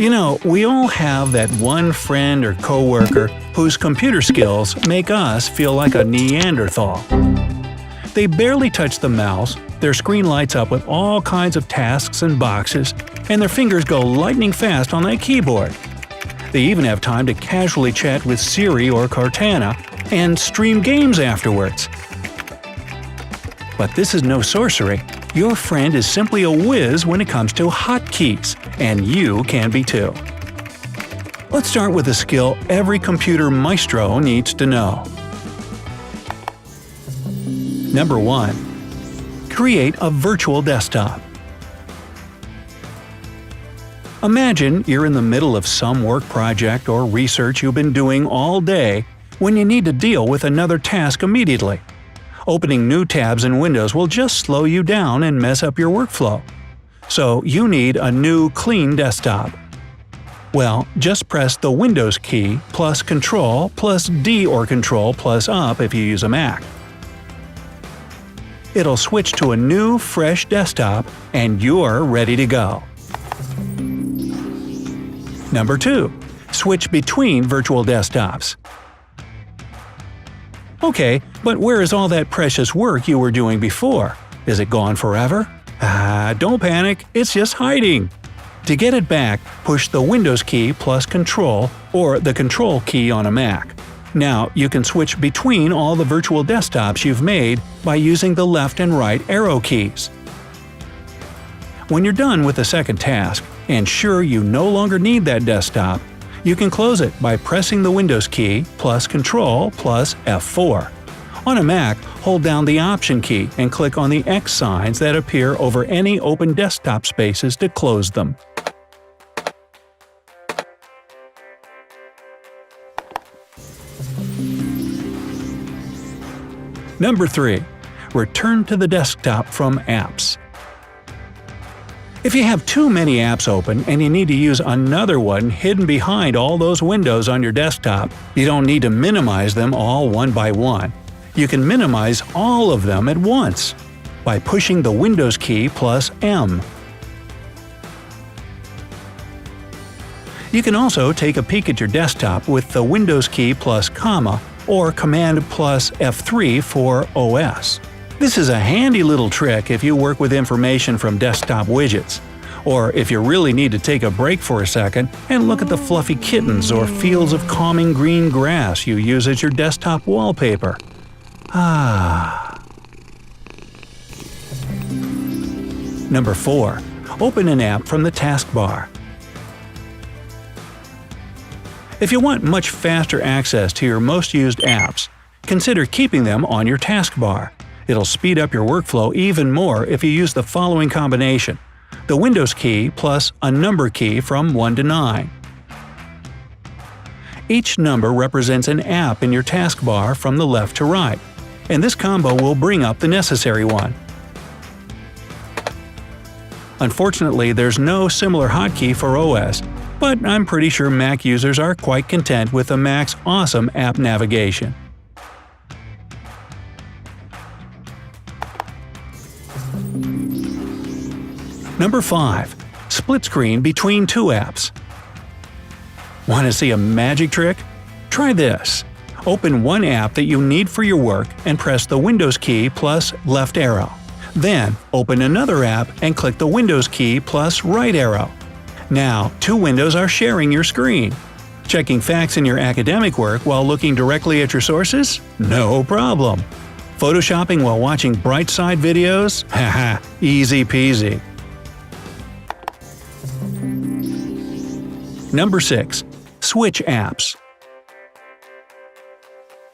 You know, we all have that one friend or coworker whose computer skills make us feel like a Neanderthal. They barely touch the mouse, their screen lights up with all kinds of tasks and boxes, and their fingers go lightning fast on that keyboard. They even have time to casually chat with Siri or Cortana and stream games afterwards. But this is no sorcery. Your friend is simply a whiz when it comes to hotkeys, and you can be too. Let's start with a skill every computer maestro needs to know. Number 1. Create a virtual desktop. Imagine you're in the middle of some work project or research you've been doing all day when you need to deal with another task immediately. Opening new tabs in Windows will just slow you down and mess up your workflow. So you need a new, clean desktop. Well, just press the Windows key plus Control plus D or Control plus Up if you use a Mac. It'll switch to a new, fresh desktop, and you're ready to go. Number 2. Switch between virtual desktops. Okay, but where is all that precious work you were doing before? Is it gone forever? Don't panic, it's just hiding. To get it back, push the Windows key plus Control or the Control key on a Mac. Now you can switch between all the virtual desktops you've made by using the left and right arrow keys. When you're done with the second task, and sure you no longer need that desktop, you can close it by pressing the Windows key plus Control plus F4. On a Mac, hold down the Option key and click on the X signs that appear over any open desktop spaces to close them. Number 3. Return to the desktop from apps. If you have too many apps open and you need to use another one hidden behind all those windows on your desktop, you don't need to minimize them all one by one. You can minimize all of them at once by pushing the Windows key plus M. You can also take a peek at your desktop with the Windows key plus comma or Command plus F3 for OS. This is a handy little trick if you work with information from desktop widgets, or if you really need to take a break for a second and look at the fluffy kittens or fields of calming green grass you use as your desktop wallpaper. Number 4. Open an app from the taskbar. If you want much faster access to your most used apps, consider keeping them on your taskbar. It'll speed up your workflow even more if you use the following combination: the Windows key plus a number key from 1 to 9. Each number represents an app in your taskbar from the left to right, and this combo will bring up the necessary one. Unfortunately, there's no similar hotkey for OS, but I'm pretty sure Mac users are quite content with the Mac's awesome app navigation. Number 5. Split screen between two apps. Want to see a magic trick? Try this. Open one app that you need for your work and press the Windows key plus left arrow. Then, open another app and click the Windows key plus right arrow. Now, two windows are sharing your screen. Checking facts in your academic work while looking directly at your sources? No problem. Photoshopping while watching Brightside videos? Haha, easy peasy. Number 6. Switch apps.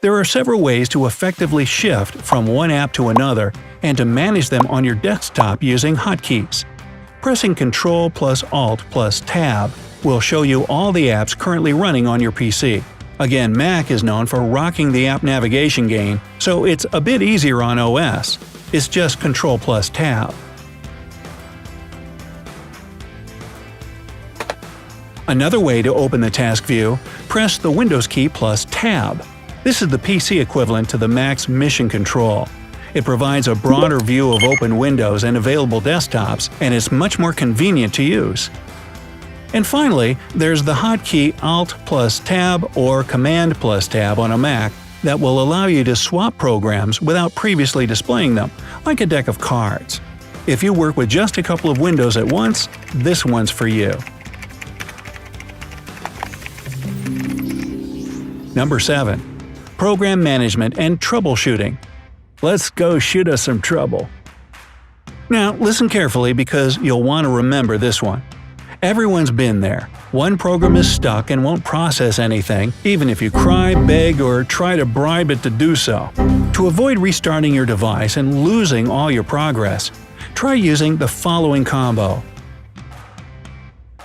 There are several ways to effectively shift from one app to another and to manage them on your desktop using hotkeys. Pressing Ctrl plus Alt plus Tab will show you all the apps currently running on your PC. Again, Mac is known for rocking the app navigation game, so it's a bit easier on OS. It's just Ctrl plus Tab. Another way to open the task view, press the Windows key plus Tab. This is the PC equivalent to the Mac's Mission Control. It provides a broader view of open windows and available desktops, and it's much more convenient to use. And finally, there's the hotkey Alt plus Tab or Command plus Tab on a Mac that will allow you to swap programs without previously displaying them, like a deck of cards. If you work with just a couple of windows at once, this one's for you. Number 7. Program Management and Troubleshooting. Let's go shoot us some trouble. Now, listen carefully because you'll want to remember this one. Everyone's been there. One program is stuck and won't process anything, even if you cry, beg, or try to bribe it to do so. To avoid restarting your device and losing all your progress, try using the following combo: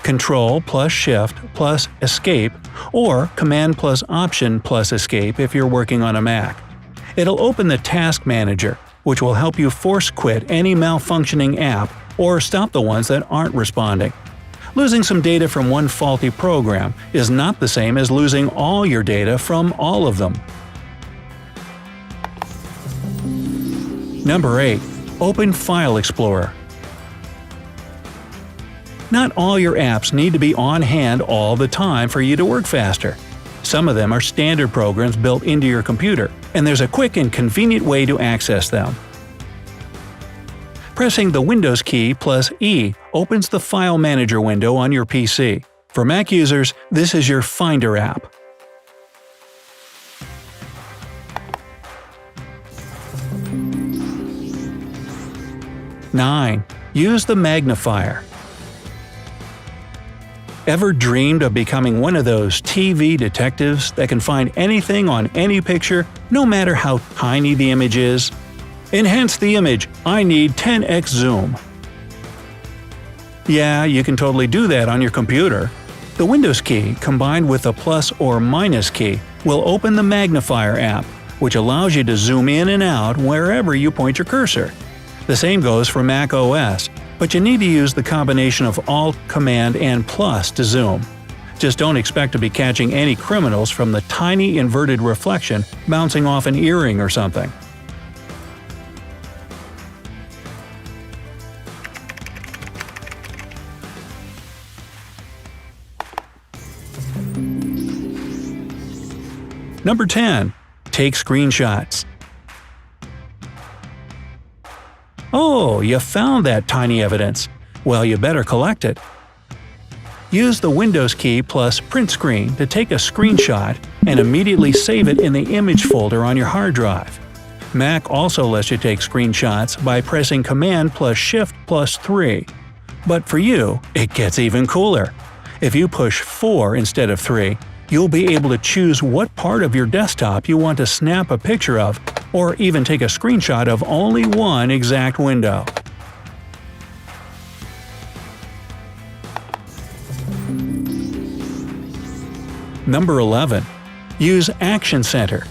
Control plus Shift plus Escape, or Command plus Option plus Escape if you're working on a Mac. It'll open the Task Manager, which will help you force quit any malfunctioning app or stop the ones that aren't responding. Losing some data from one faulty program is not the same as losing all your data from all of them. Number 8. Open File Explorer. Not all your apps need to be on hand all the time for you to work faster. Some of them are standard programs built into your computer, and there's a quick and convenient way to access them. Pressing the Windows key plus E opens the File Manager window on your PC. For Mac users, this is your Finder app. Nine. Use the magnifier. Ever dreamed of becoming one of those TV detectives that can find anything on any picture, no matter how tiny the image is? Enhance the image, I need 10x zoom. Yeah, you can totally do that on your computer. The Windows key, combined with the plus or minus key, will open the magnifier app, which allows you to zoom in and out wherever you point your cursor. The same goes for Mac OS, but you need to use the combination of Alt, Command, and plus to zoom. Just don't expect to be catching any criminals from the tiny inverted reflection bouncing off an earring or something. Number 10. Take screenshots. Oh, you found that tiny evidence. Well, you better collect it. Use the Windows key plus Print Screen to take a screenshot and immediately save it in the image folder on your hard drive. Mac also lets you take screenshots by pressing Command plus Shift plus 3. But for you, it gets even cooler. If you push 4 instead of 3, you'll be able to choose what part of your desktop you want to snap a picture of, or even take a screenshot of only one exact window. Number 11. Use Action Center.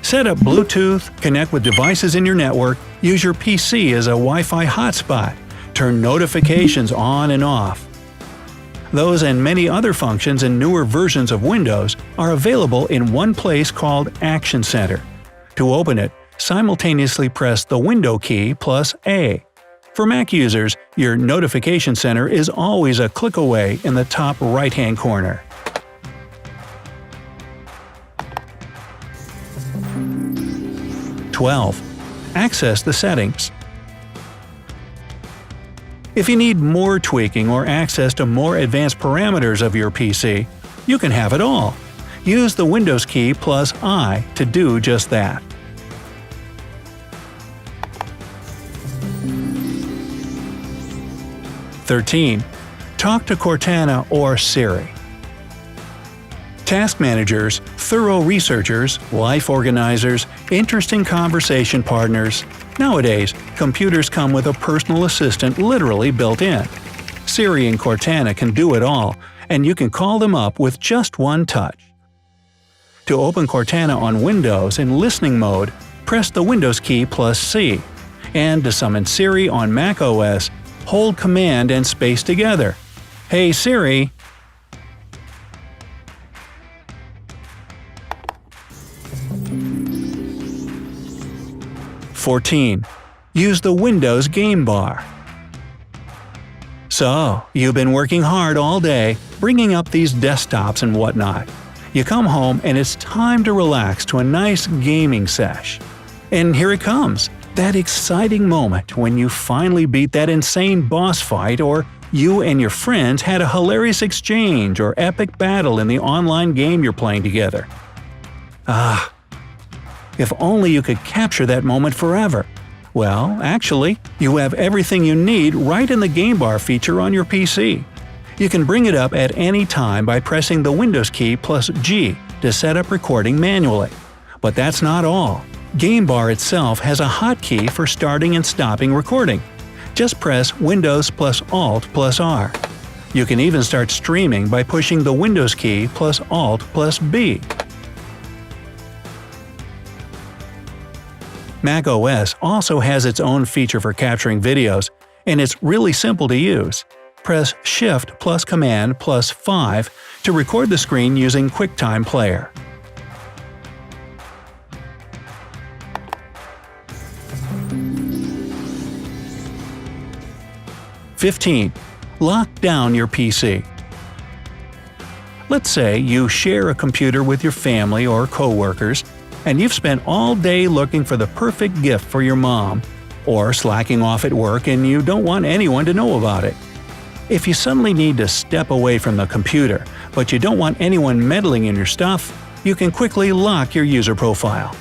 Set up Bluetooth, connect with devices in your network, use your PC as a Wi-Fi hotspot, turn notifications on and off. Those and many other functions in newer versions of Windows are available in one place called Action Center. To open it, simultaneously press the Window key plus A. For Mac users, your Notification Center is always a click away in the top right-hand corner. Access the settings. If you need more tweaking or access to more advanced parameters of your PC, you can have it all. Use the Windows key plus I to do just that. Talk to Cortana or Siri. Task managers, thorough researchers, life organizers, interesting conversation partners. Nowadays, computers come with a personal assistant literally built in. Siri and Cortana can do it all, and you can call them up with just one touch. To open Cortana on Windows in listening mode, press the Windows key plus C. And to summon Siri on Mac OS, hold Command and space together. Hey Siri! Use the Windows Game Bar. So, you've been working hard all day, bringing up these desktops and whatnot. You come home and it's time to relax to a nice gaming sesh. And here it comes, that exciting moment when you finally beat that insane boss fight, or you and your friends had a hilarious exchange or epic battle in the online game you're playing together. Ah, if only you could capture that moment forever. Well, actually, you have everything you need right in the Game Bar feature on your PC. You can bring it up at any time by pressing the Windows key plus G to set up recording manually. But that's not all. Game Bar itself has a hotkey for starting and stopping recording. Just press Windows plus Alt plus R. You can even start streaming by pushing the Windows key plus Alt plus B. macOS also has its own feature for capturing videos, and it's really simple to use. Press Shift plus Command plus 5 to record the screen using QuickTime Player. (15) Lock down your PC. Let's say you share a computer with your family or coworkers, and you've spent all day looking for the perfect gift for your mom, or slacking off at work and you don't want anyone to know about it. If you suddenly need to step away from the computer, but you don't want anyone meddling in your stuff, you can quickly lock your user profile.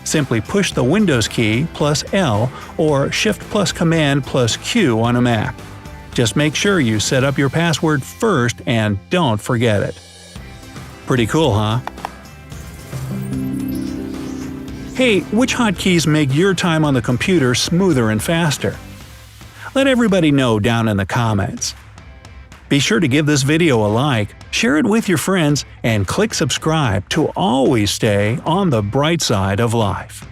Simply push the Windows key plus L or Shift plus Command plus Q on a Mac. Just make sure you set up your password first and don't forget it. Pretty cool, huh? Hey, which hotkeys make your time on the computer smoother and faster? Let everybody know down in the comments. Be sure to give this video a like, share it with your friends, and click subscribe to always stay on the bright side of life.